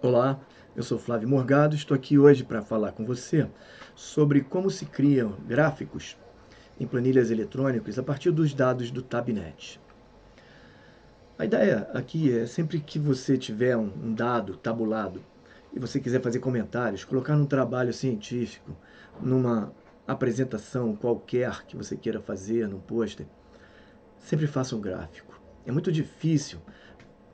Olá, eu sou Flávio Morgado, estou aqui hoje para falar com você sobre como se criam gráficos em planilhas eletrônicas a partir dos dados do Tabnet. A ideia aqui é sempre que você tiver um dado tabulado e você quiser fazer comentários, colocar num trabalho científico, numa apresentação qualquer que você queira fazer, num pôster, sempre faça um gráfico. É muito difícil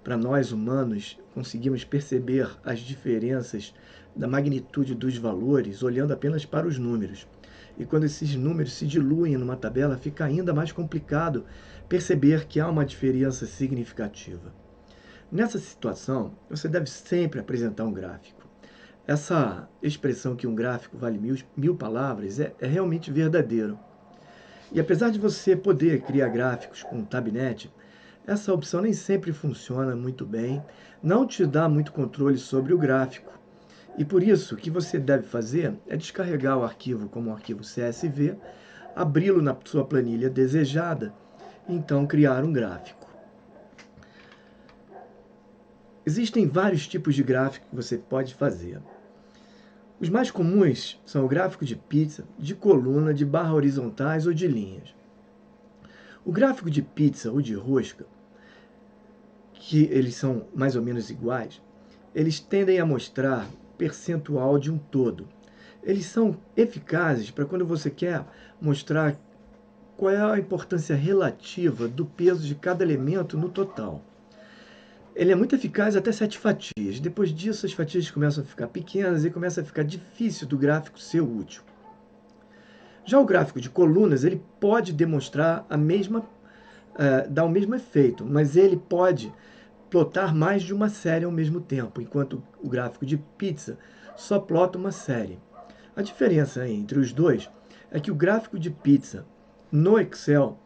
para nós humanos conseguirmos perceber as diferenças da magnitude dos valores olhando apenas para os números. E quando esses números se diluem numa tabela, fica ainda mais complicado perceber que há uma diferença significativa. Nessa situação, você deve sempre apresentar um gráfico. Essa expressão que um gráfico vale mil palavras é realmente verdadeiro. E apesar de você poder criar gráficos com o Tabnet, essa opção nem sempre funciona muito bem, não te dá muito controle sobre o gráfico. E por isso, o que você deve fazer é descarregar o arquivo como um arquivo CSV, abri-lo na sua planilha desejada, e então criar um gráfico. Existem vários tipos de gráfico que você pode fazer. Os mais comuns são o gráfico de pizza, de coluna, de barra horizontais ou de linhas. O gráfico de pizza ou de rosca, que eles são mais ou menos iguais, eles tendem a mostrar percentual de um todo. Eles são eficazes para quando você quer mostrar qual é a importância relativa do peso de cada elemento no total. Ele é muito eficaz até 7 fatias. Depois disso, as fatias começam a ficar pequenas e começa a ficar difícil do gráfico ser útil. Já o gráfico de colunas, ele pode demonstrar dar o mesmo efeito, mas ele pode plotar mais de uma série ao mesmo tempo, enquanto o gráfico de pizza só plota uma série. A diferença entre os dois é que o gráfico de pizza no Excel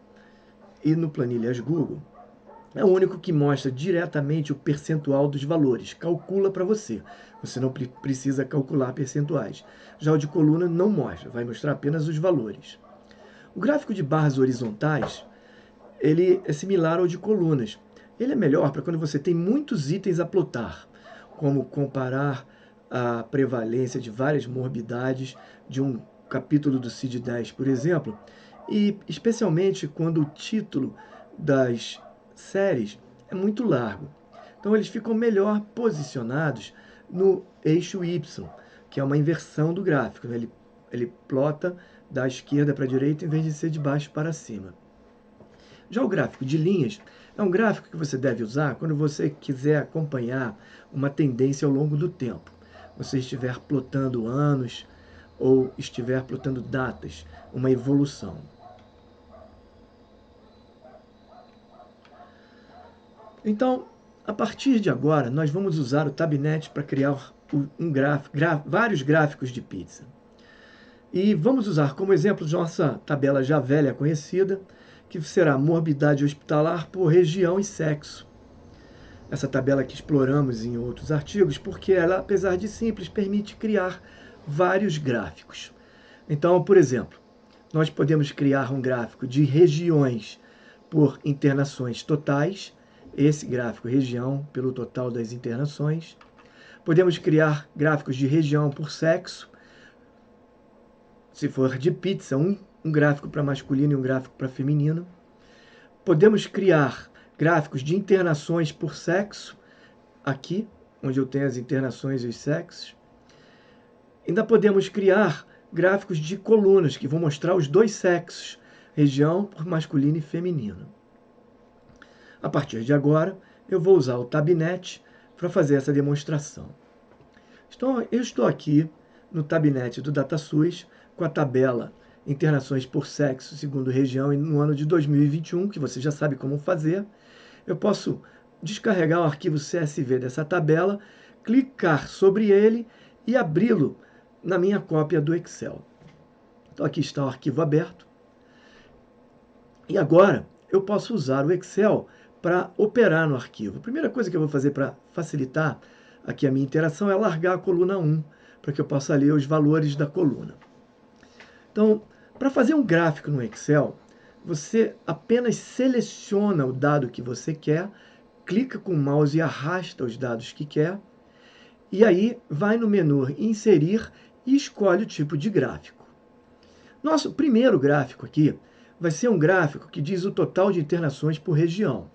e no Planilhas Google é o único que mostra diretamente o percentual dos valores, calcula para você. Você não precisa calcular percentuais. Já o de coluna não mostra, vai mostrar apenas os valores. O gráfico de barras horizontais, ele é similar ao de colunas. Ele é melhor para quando você tem muitos itens a plotar, como comparar a prevalência de várias morbidades de um capítulo do CID-10, por exemplo, e especialmente quando o título das séries é muito largo. Então eles ficam melhor posicionados no eixo Y, que é uma inversão do gráfico, né? Ele plota da esquerda para a direita em vez de ser de baixo para cima. Já o gráfico de linhas é um gráfico que você deve usar quando você quiser acompanhar uma tendência ao longo do tempo. Você estiver plotando anos ou estiver plotando datas, uma evolução. Então, a partir de agora, nós vamos usar o Tabnet para criar vários gráficos de pizza. E vamos usar como exemplo nossa tabela já velha conhecida, que será morbidade hospitalar por região e sexo. Essa tabela que exploramos em outros artigos, porque ela, apesar de simples, permite criar vários gráficos. Então, por exemplo, nós podemos criar um gráfico de regiões por internações totais, esse gráfico região pelo total das internações. Podemos criar gráficos de região por sexo, se for de pizza, um gráfico para masculino e um gráfico para feminino. Podemos criar gráficos de internações por sexo, aqui, onde eu tenho as internações e os sexos. Ainda podemos criar gráficos de colunas, que vão mostrar os dois sexos, região por masculino e feminino. A partir de agora, eu vou usar o Tabnet para fazer essa demonstração. Então, eu estou aqui no Tabnet do DataSUS, com a tabela internações por sexo segundo região no ano de 2021, que você já sabe como fazer. Eu posso descarregar o arquivo CSV dessa tabela, clicar sobre ele e abri-lo na minha cópia do Excel. Então aqui está o arquivo aberto. E agora eu posso usar o Excel para operar no arquivo. A primeira coisa que eu vou fazer para facilitar aqui a minha interação é largar a coluna 1, para que eu possa ler os valores da coluna. Então, para fazer um gráfico no Excel, você apenas seleciona o dado que você quer, clica com o mouse e arrasta os dados que quer, E aí vai no menu Inserir e escolhe o tipo de gráfico. Nosso primeiro gráfico aqui vai ser um gráfico que diz o total de internações por região.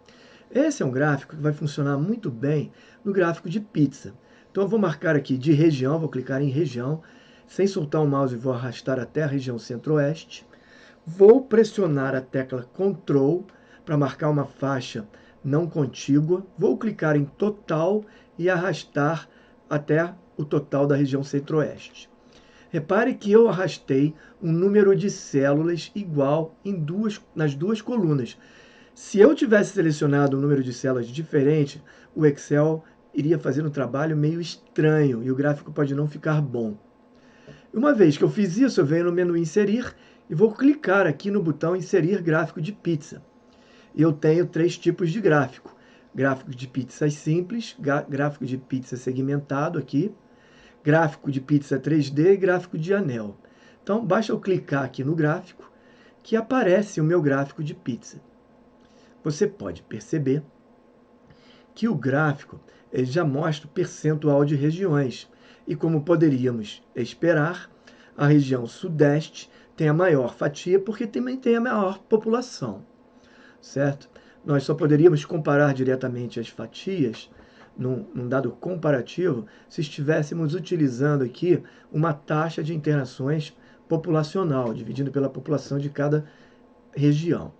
Esse é um gráfico que vai funcionar muito bem no gráfico de pizza. Então eu vou marcar aqui de região, vou clicar em região, sem soltar o mouse vou arrastar até a região centro-oeste. Vou pressionar a tecla Ctrl para marcar uma faixa não contígua. Vou clicar em total e arrastar até o total da região centro-oeste. Repare que eu arrastei um número de células igual nas duas colunas. Se eu tivesse selecionado um número de células diferente, o Excel iria fazer um trabalho meio estranho e o gráfico pode não ficar bom. Uma vez que eu fiz isso, eu venho no menu Inserir e vou clicar aqui no botão Inserir Gráfico de Pizza. Eu tenho 3 tipos de gráfico. Gráfico de pizzas simples, gráfico de pizza segmentado aqui, gráfico de pizza 3D e gráfico de anel. Então, basta eu clicar aqui no gráfico que aparece o meu gráfico de pizza. Você pode perceber que o gráfico já mostra o percentual de regiões. E como poderíamos esperar, a região sudeste tem a maior fatia porque também tem a maior população, certo? Nós só poderíamos comparar diretamente as fatias num dado comparativo se estivéssemos utilizando aqui uma taxa de internações populacional, dividindo pela população de cada região.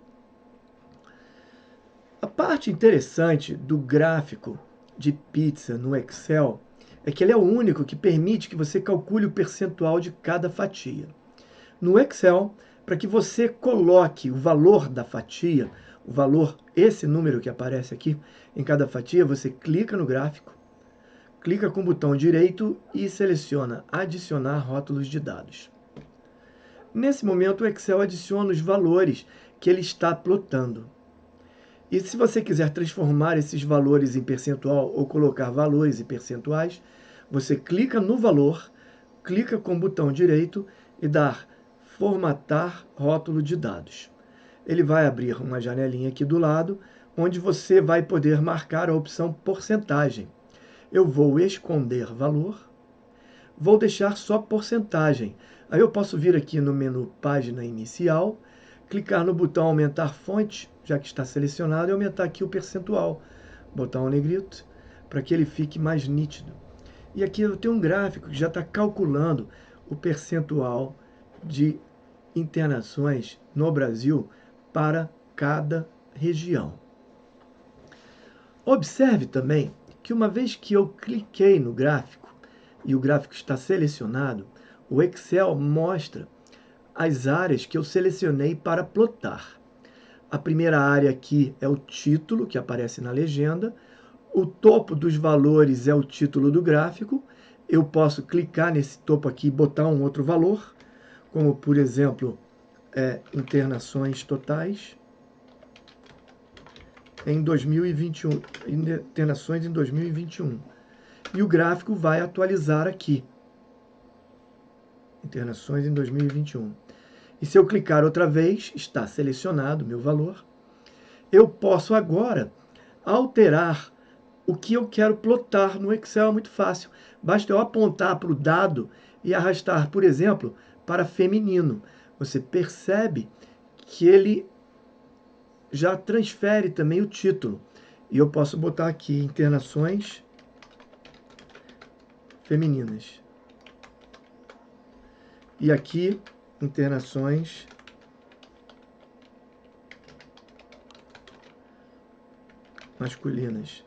A parte interessante do gráfico de pizza no Excel é que ele é o único que permite que você calcule o percentual de cada fatia. No Excel, para que você coloque o valor da fatia, o valor, esse número que aparece aqui em cada fatia, você clica no gráfico, clica com o botão direito e seleciona Adicionar rótulos de dados. Nesse momento, o Excel adiciona os valores que ele está plotando. E se você quiser transformar esses valores em percentual ou colocar valores e percentuais, você clica no valor, clica com o botão direito e dá Formatar rótulo de dados. Ele vai abrir uma janelinha aqui do lado, onde você vai poder marcar a opção porcentagem. Eu vou esconder valor, vou deixar só porcentagem. Aí eu posso vir aqui no menu Página Inicial, clicar no botão Aumentar Fonte, já que está selecionado, e aumentar aqui o percentual. Botar um negrito para que ele fique mais nítido. E aqui eu tenho um gráfico que já está calculando o percentual de internações no Brasil para cada região. Observe também que uma vez que eu cliquei no gráfico e o gráfico está selecionado, o Excel mostra as áreas que eu selecionei para plotar. A primeira área aqui é o título, que aparece na legenda. O topo dos valores é o título do gráfico. Eu posso clicar nesse topo aqui e botar um outro valor, como, por exemplo, internações totais em 2021, internações em 2021. E o gráfico vai atualizar aqui. Internações em 2021. E se eu clicar outra vez, está selecionado o meu valor. Eu posso agora alterar o que eu quero plotar no Excel, é muito fácil. Basta eu apontar para o dado e arrastar, por exemplo, para feminino. Você percebe que ele já transfere também o título. E eu posso botar aqui internações femininas. E aqui, internações masculinas.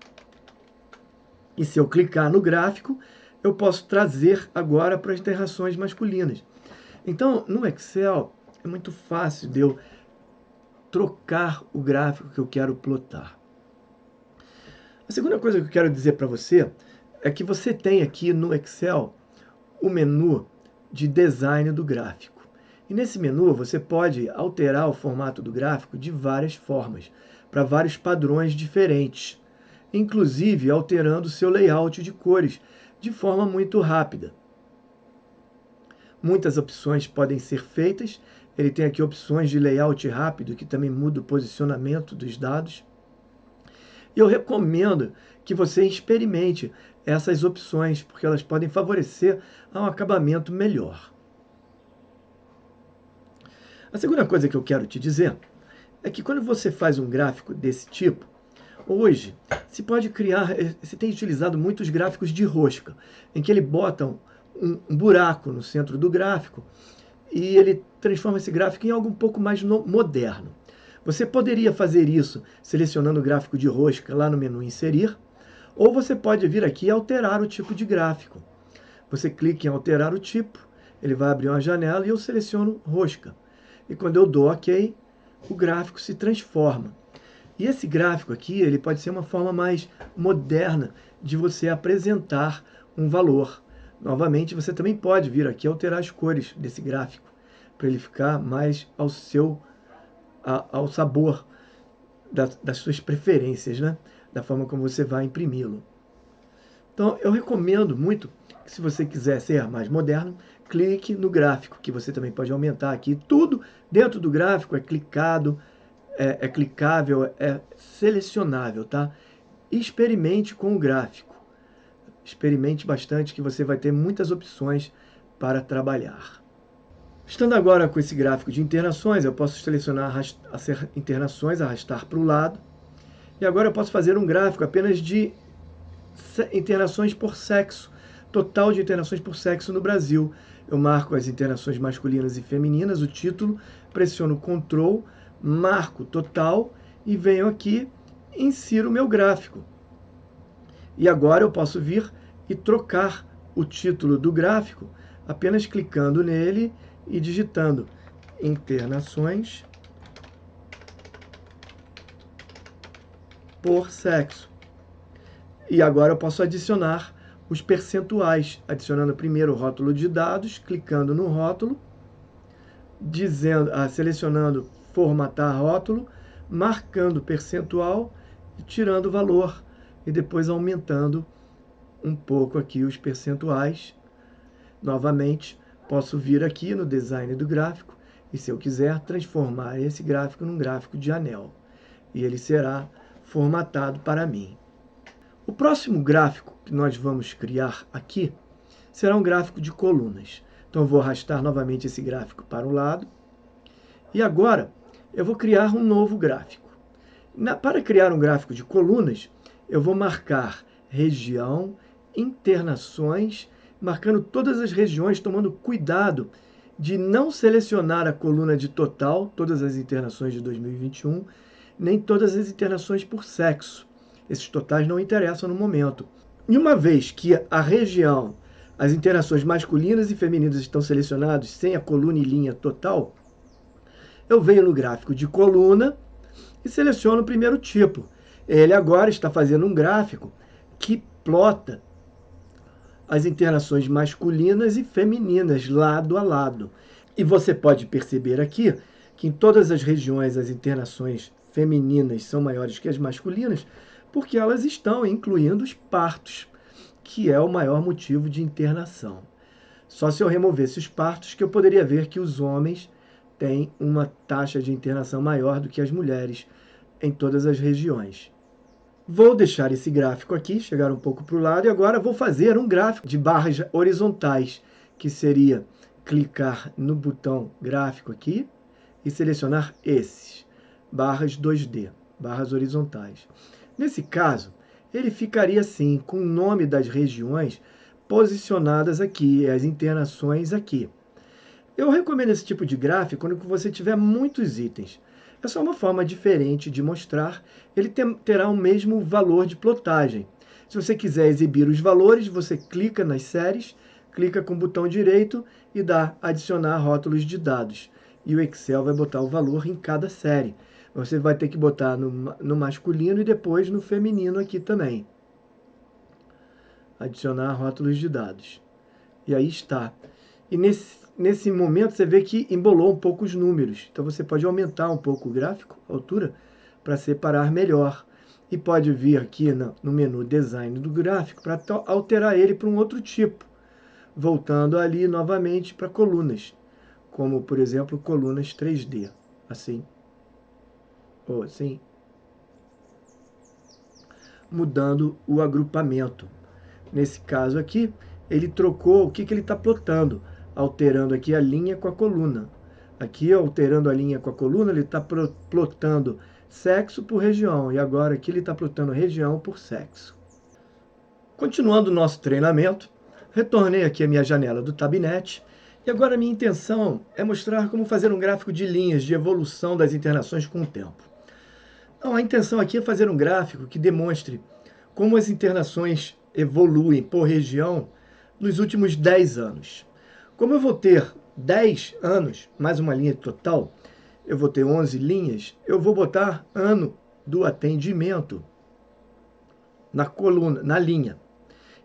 E se eu clicar no gráfico, eu posso trazer agora para as internações masculinas. Então, no Excel, é muito fácil de eu trocar o gráfico que eu quero plotar. A segunda coisa que eu quero dizer para você é que você tem aqui no Excel o menu de design do gráfico. E nesse menu você pode alterar o formato do gráfico de várias formas, para vários padrões diferentes, inclusive alterando seu layout de cores de forma muito rápida. Muitas opções podem ser feitas. Ele tem aqui opções de layout rápido, que também muda o posicionamento dos dados. Eu recomendo que você experimente essas opções, porque elas podem favorecer um acabamento melhor. A segunda coisa que eu quero te dizer é que quando você faz um gráfico desse tipo, hoje se pode criar, se tem utilizado muitos gráficos de rosca, em que ele bota um buraco no centro do gráfico e ele transforma esse gráfico em algo um pouco mais moderno. Você poderia fazer isso selecionando o gráfico de rosca lá no menu Inserir, ou você pode vir aqui e alterar o tipo de gráfico. Você clica em alterar o tipo, ele vai abrir uma janela e eu seleciono rosca. E quando eu dou OK, o gráfico se transforma. E esse gráfico aqui, ele pode ser uma forma mais moderna de você apresentar um valor. Novamente, você também pode vir aqui alterar as cores desse gráfico, para ele ficar mais ao sabor das suas preferências, né? Da forma como você vai imprimi-lo. Então, eu recomendo muito que, se você quiser ser mais moderno, clique no gráfico, que você também pode aumentar aqui. Tudo dentro do gráfico é clicado, é clicável, é selecionável, tá? Experimente com o gráfico. Experimente bastante, que você vai ter muitas opções para trabalhar. Estando agora com esse gráfico de internações, eu posso selecionar internações, arrastar para o lado. E agora eu posso fazer um gráfico apenas de internações por sexo, total de internações por sexo no Brasil. Eu marco as internações masculinas e femininas, o título, pressiono Ctrl, marco total e venho aqui, insiro o meu gráfico. E agora eu posso vir e trocar o título do gráfico apenas clicando nele e digitando internações por sexo. E agora eu posso adicionar os percentuais, adicionando primeiro o rótulo de dados, clicando no rótulo, selecionando formatar rótulo, marcando percentual e tirando o valor, e depois aumentando um pouco aqui os percentuais. Novamente, posso vir aqui no design do gráfico e, se eu quiser, transformar esse gráfico num gráfico de anel. E ele será formatado para mim. O próximo gráfico que nós vamos criar aqui será um gráfico de colunas. Então, eu vou arrastar novamente esse gráfico para o lado. E agora, eu vou criar um novo gráfico. Para criar um gráfico de colunas, eu vou marcar região, internações, marcando todas as regiões, tomando cuidado de não selecionar a coluna de total, todas as internações de 2021, nem todas as internações por sexo. Esses totais não interessam no momento. E uma vez que a região, as internações masculinas e femininas estão selecionados sem a coluna e linha total, eu venho no gráfico de coluna e seleciono o primeiro tipo. Ele agora está fazendo um gráfico que plota as internações masculinas e femininas lado a lado. E você pode perceber aqui que em todas as regiões as internações femininas são maiores que as masculinas, porque elas estão incluindo os partos, que é o maior motivo de internação. Só se eu removesse os partos que eu poderia ver que os homens têm uma taxa de internação maior do que as mulheres em todas as regiões. Vou deixar esse gráfico aqui, chegar um pouco para o lado, e agora vou fazer um gráfico de barras horizontais, que seria clicar no botão gráfico aqui e selecionar esses, barras 2D, barras horizontais. Nesse caso, ele ficaria assim, com o nome das regiões posicionadas aqui, as internações aqui. Eu recomendo esse tipo de gráfico quando você tiver muitos itens. É só uma forma diferente de mostrar. Ele terá o mesmo valor de plotagem. Se você quiser exibir os valores, você clica nas séries, clica com o botão direito e dá adicionar rótulos de dados. E o Excel vai botar o valor em cada série. Você vai ter que botar no masculino e depois no feminino aqui também. Adicionar rótulos de dados. E aí está. E nesse momento você vê que embolou um pouco os números. Então você pode aumentar um pouco o gráfico, a altura, para separar melhor. E pode vir aqui no menu Design do gráfico para alterar ele para um outro tipo. Voltando ali novamente para colunas. Como, por exemplo, colunas 3D. Assim. Ou assim. Mudando o agrupamento. Nesse caso aqui, ele trocou o que ele está plotando, alterando aqui a linha com a coluna. Aqui, alterando a linha com a coluna, ele está plotando sexo por região, e agora aqui ele está plotando região por sexo. Continuando o nosso treinamento, retornei aqui à minha janela do Tabnet, e agora a minha intenção é mostrar como fazer um gráfico de linhas de evolução das internações com o tempo. Então, a intenção aqui é fazer um gráfico que demonstre como as internações evoluem por região nos últimos 10 anos. Como eu vou ter 10 anos, mais uma linha total, eu vou ter 11 linhas, eu vou botar ano do atendimento na coluna, na linha.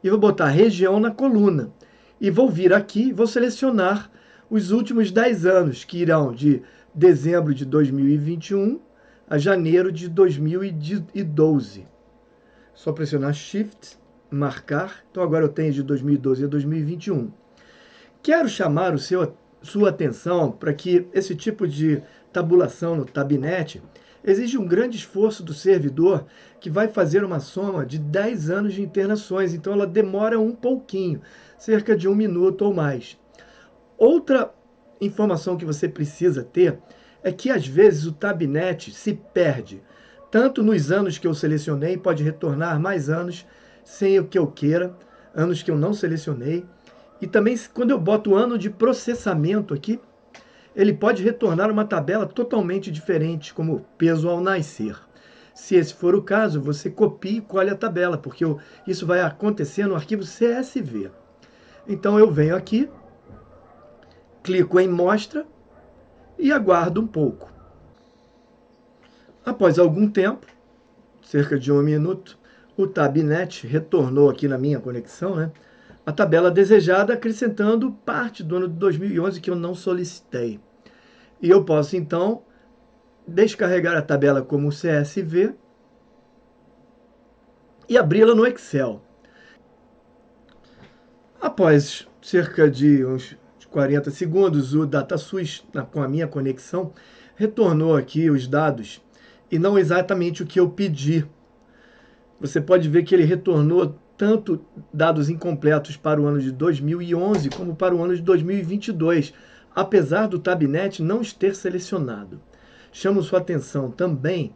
E vou botar região na coluna. E vou vir aqui, vou selecionar os últimos 10 anos, que irão de dezembro de 2021 a janeiro de 2012. Só pressionar Shift, marcar. Então agora eu tenho de 2012 a 2021. Quero chamar sua atenção para que esse tipo de tabulação no Tabnet exige um grande esforço do servidor, que vai fazer uma soma de 10 anos de internações. Então ela demora um pouquinho, cerca de 1 minuto ou mais. Outra informação que você precisa ter é que às vezes o Tabnet se perde. Tanto nos anos que eu selecionei, pode retornar mais anos sem o que eu queira, anos que eu não selecionei. E também, quando eu boto o ano de processamento aqui, ele pode retornar uma tabela totalmente diferente, como peso ao nascer. Se esse for o caso, você copia e colhe a tabela, porque isso vai acontecer no arquivo CSV. Então eu venho aqui, clico em Mostra e aguardo um pouco. Após algum tempo, cerca de 1 minuto, o Tabnet retornou aqui na minha conexão, né, a tabela desejada, acrescentando parte do ano de 2011 que eu não solicitei. E eu posso, então, descarregar a tabela como CSV e abri-la no Excel. Após cerca de uns 40 segundos, o DataSwiss, com a minha conexão, retornou aqui os dados, e não exatamente o que eu pedi. Você pode ver que ele retornou tanto dados incompletos para o ano de 2011 como para o ano de 2022, apesar do Tabnet não ter selecionado. Chamo sua atenção também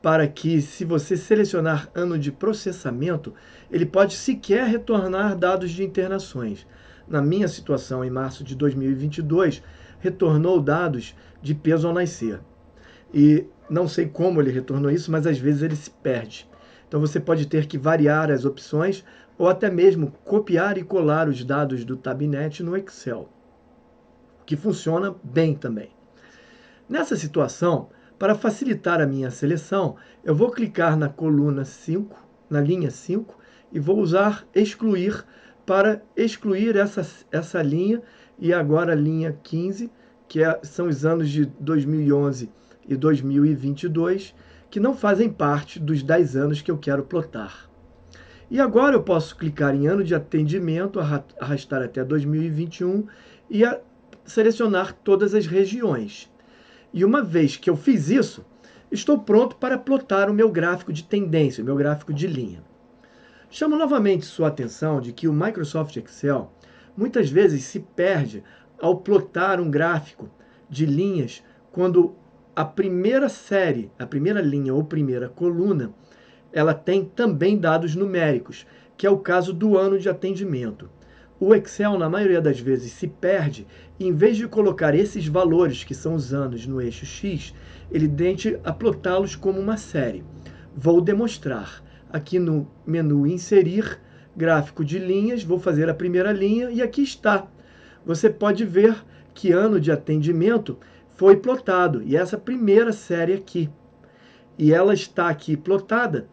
para que, se você selecionar ano de processamento, ele pode sequer retornar dados de internações. Na minha situação, em março de 2022, retornou dados de peso ao nascer. E não sei como ele retornou isso, mas às vezes ele se perde. Então você pode ter que variar as opções ou até mesmo copiar e colar os dados do Tabnet no Excel, que funciona bem também. Nessa situação, para facilitar a minha seleção, eu vou clicar na coluna 5, na linha 5, e vou usar excluir para excluir essa linha, e agora a linha 15, que são os anos de 2011 e 2022, que não fazem parte dos 10 anos que eu quero plotar. E agora eu posso clicar em ano de atendimento, arrastar até 2021 e selecionar todas as regiões. E uma vez que eu fiz isso, estou pronto para plotar o meu gráfico de tendência, o meu gráfico de linha. Chamo novamente sua atenção de que o Microsoft Excel muitas vezes se perde ao plotar um gráfico de linhas quando a primeira série, a primeira linha ou primeira coluna, ela tem também dados numéricos, que é o caso do ano de atendimento. O Excel, na maioria das vezes, se perde e, em vez de colocar esses valores, que são os anos, no eixo X, ele tende a plotá-los como uma série. Vou demonstrar. Aqui no menu Inserir, Gráfico de Linhas, vou fazer a primeira linha e aqui está. Você pode ver que ano de atendimento foi plotado, e essa primeira série aqui. E ela está aqui plotada,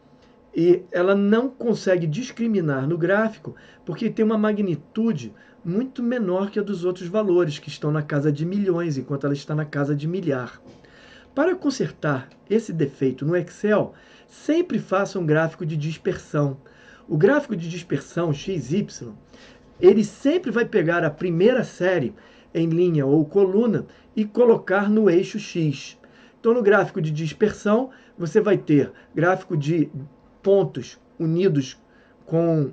e ela não consegue discriminar no gráfico, porque tem uma magnitude muito menor que a dos outros valores, que estão na casa de milhões, enquanto ela está na casa de milhar. Para consertar esse defeito no Excel, sempre faça um gráfico de dispersão. O gráfico de dispersão XY, ele sempre vai pegar a primeira série em linha ou coluna e colocar no eixo X. Então, no gráfico de dispersão, você vai ter gráfico de pontos unidos com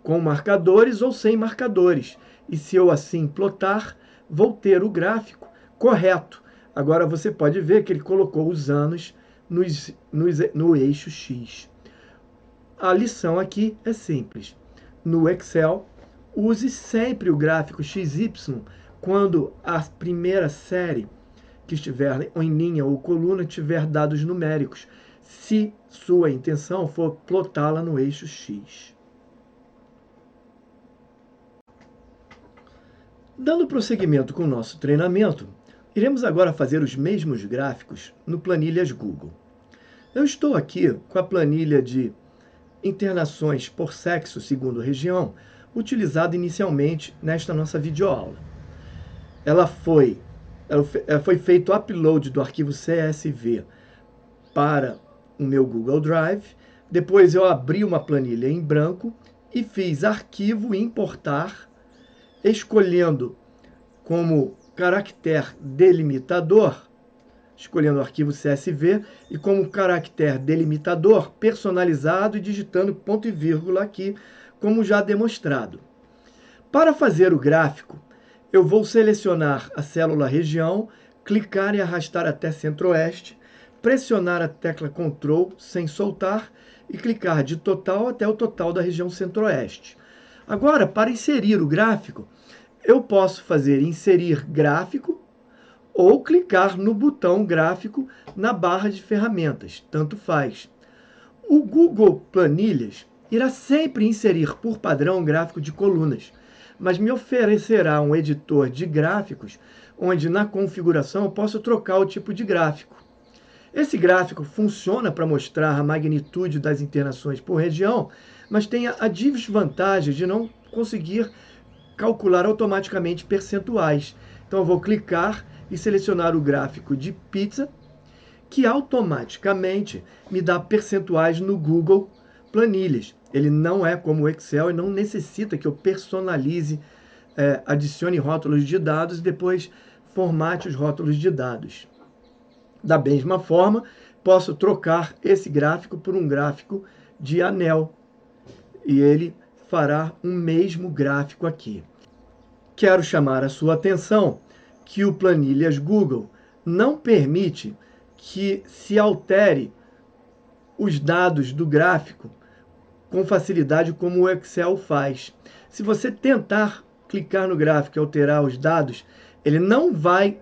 com marcadores ou sem marcadores. E se eu assim plotar, vou ter o gráfico correto. Agora você pode ver que ele colocou os anos no eixo X. A lição aqui é simples. No Excel, use sempre o gráfico XY quando a primeira série que estiver em linha ou coluna tiver dados numéricos, se sua intenção for plotá-la no eixo X. Dando prosseguimento com o nosso treinamento, iremos agora fazer os mesmos gráficos no Planilhas Google. Eu estou aqui com a planilha de internações por sexo segundo região, utilizada inicialmente nesta nossa videoaula. Foi feito o upload do arquivo CSV para o meu Google Drive, depois eu abri uma planilha em branco e fiz arquivo importar, escolhendo como caractere delimitador, escolhendo o arquivo CSV e como caractere delimitador personalizado e digitando ponto e vírgula aqui, como já demonstrado. Para fazer o gráfico, eu vou selecionar a célula região, clicar e arrastar até centro-oeste, pressionar a tecla Ctrl sem soltar e clicar de total até o total da região centro-oeste. Agora, para inserir o gráfico, eu posso fazer inserir gráfico ou clicar no botão gráfico na barra de ferramentas, tanto faz. O Google Planilhas irá sempre inserir por padrão um gráfico de colunas, mas me oferecerá um editor de gráficos, onde na configuração eu posso trocar o tipo de gráfico. Esse gráfico funciona para mostrar a magnitude das internações por região, mas tem a desvantagem de não conseguir calcular automaticamente percentuais. Então eu vou clicar e selecionar o gráfico de pizza, que automaticamente me dá percentuais no Google Planilhas. Ele não é como o Excel e não necessita que eu personalize, adicione rótulos de dados e depois formate os rótulos de dados. Da mesma forma, posso trocar esse gráfico por um gráfico de anel e ele fará o mesmo gráfico aqui. Quero chamar a sua atenção que o Planilhas Google não permite que se altere os dados do gráfico com facilidade como o Excel faz. Se você tentar clicar no gráfico e alterar os dados, ele não vai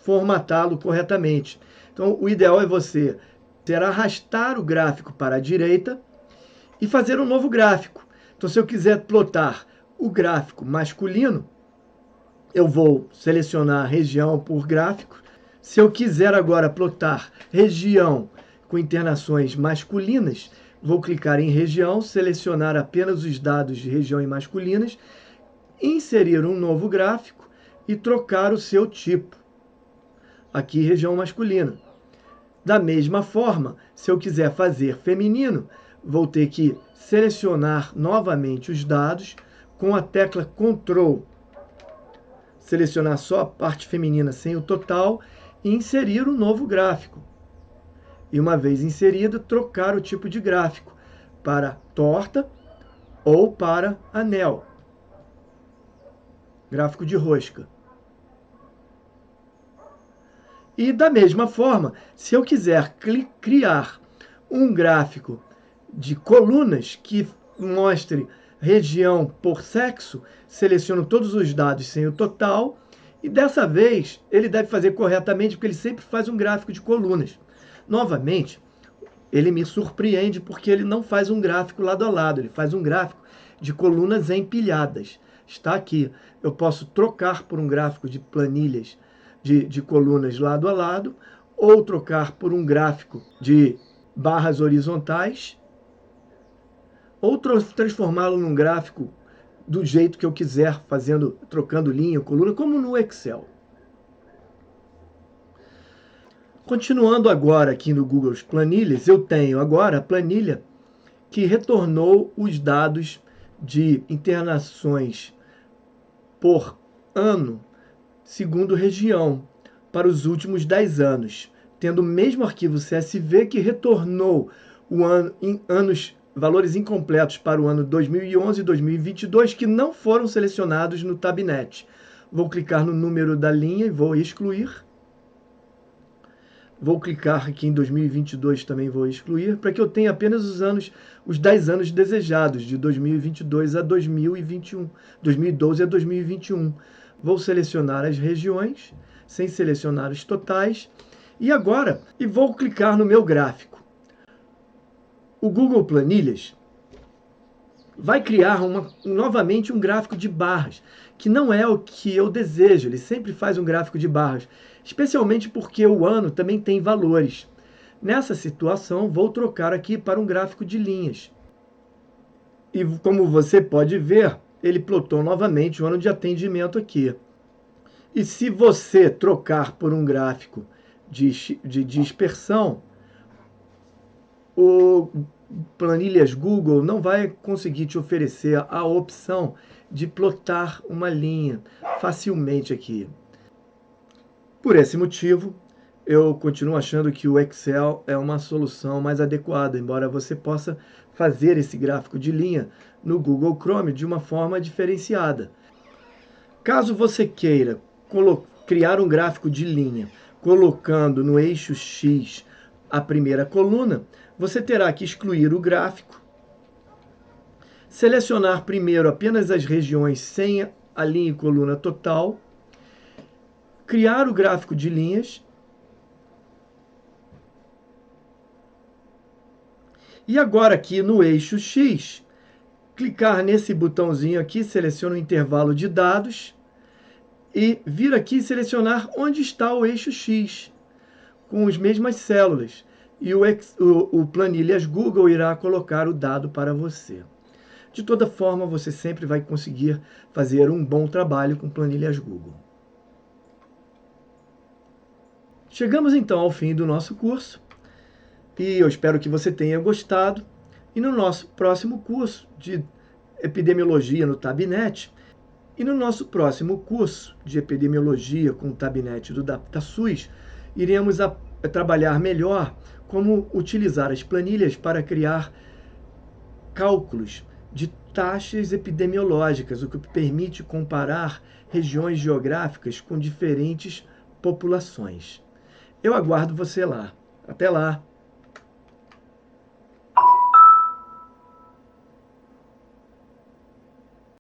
formatá-lo corretamente. Então, o ideal é você arrastar o gráfico para a direita e fazer um novo gráfico. Então, se eu quiser plotar o gráfico masculino, eu vou selecionar região por gráfico. Se eu quiser agora plotar região com internações masculinas, vou clicar em região, selecionar apenas os dados de região e masculinas, inserir um novo gráfico e trocar o seu tipo. Aqui, região masculina. Da mesma forma, se eu quiser fazer feminino, vou ter que selecionar novamente os dados com a tecla Ctrl, selecionar só a parte feminina sem o total e inserir um novo gráfico. E uma vez inserido, trocar o tipo de gráfico para torta ou para anel. Gráfico de rosca. E da mesma forma, se eu quiser criar um gráfico de colunas que mostre região por sexo, seleciono todos os dados sem o total, e dessa vez ele deve fazer corretamente, porque ele sempre faz um gráfico de colunas. Novamente, ele me surpreende porque ele não faz um gráfico lado a lado, ele faz um gráfico de colunas empilhadas. Está aqui, eu posso trocar por um gráfico de planilhas de colunas lado a lado, ou trocar por um gráfico de barras horizontais, ou transformá-lo num gráfico do jeito que eu quiser, trocando linha, coluna, como no Excel. Continuando agora aqui no Google Planilhas, eu tenho agora a planilha que retornou os dados de internações por ano, segundo região, para os últimos 10 anos, tendo o mesmo arquivo CSV que retornou em anos valores incompletos para o ano 2011 e 2022 que não foram selecionados no Tabnet. Vou clicar no número da linha e vou excluir. Vou clicar aqui em 2022, também vou excluir, para que eu tenha apenas os 10 anos desejados, de 2022 a 2021, 2012 a 2021. Vou selecionar as regiões, sem selecionar os totais, e agora vou clicar no meu gráfico. O Google Planilhas vai criar novamente um gráfico de barras, que não é o que eu desejo. Ele sempre faz um gráfico de barras, especialmente porque o ano também tem valores. Nessa situação, vou trocar aqui para um gráfico de linhas. E como você pode ver, ele plotou novamente o ano de atendimento aqui. E se você trocar por um gráfico de dispersão, o Planilhas Google não vai conseguir te oferecer a opção de plotar uma linha facilmente aqui. Por esse motivo, eu continuo achando que o Excel é uma solução mais adequada, embora você possa fazer esse gráfico de linha no Google Chrome de uma forma diferenciada. Caso você queira criar um gráfico de linha colocando no eixo X a primeira coluna, você terá que excluir o gráfico, selecionar primeiro apenas as regiões sem a linha e coluna total, criar o gráfico de linhas e agora aqui no eixo X, clicar nesse botãozinho aqui, seleciona o intervalo de dados e vir aqui e selecionar onde está o eixo X, com as mesmas células. E o Planilhas Google irá colocar o dado para você. De toda forma, você sempre vai conseguir fazer um bom trabalho com Planilhas Google. Chegamos então ao fim do nosso curso e eu espero que você tenha gostado. E no nosso próximo curso de epidemiologia no Tabnet e no nosso próximo curso de epidemiologia com o Tabnet do DataSUS, iremos trabalhar melhor como utilizar as planilhas para criar cálculos de taxas epidemiológicas, o que permite comparar regiões geográficas com diferentes populações. Eu aguardo você lá. Até lá!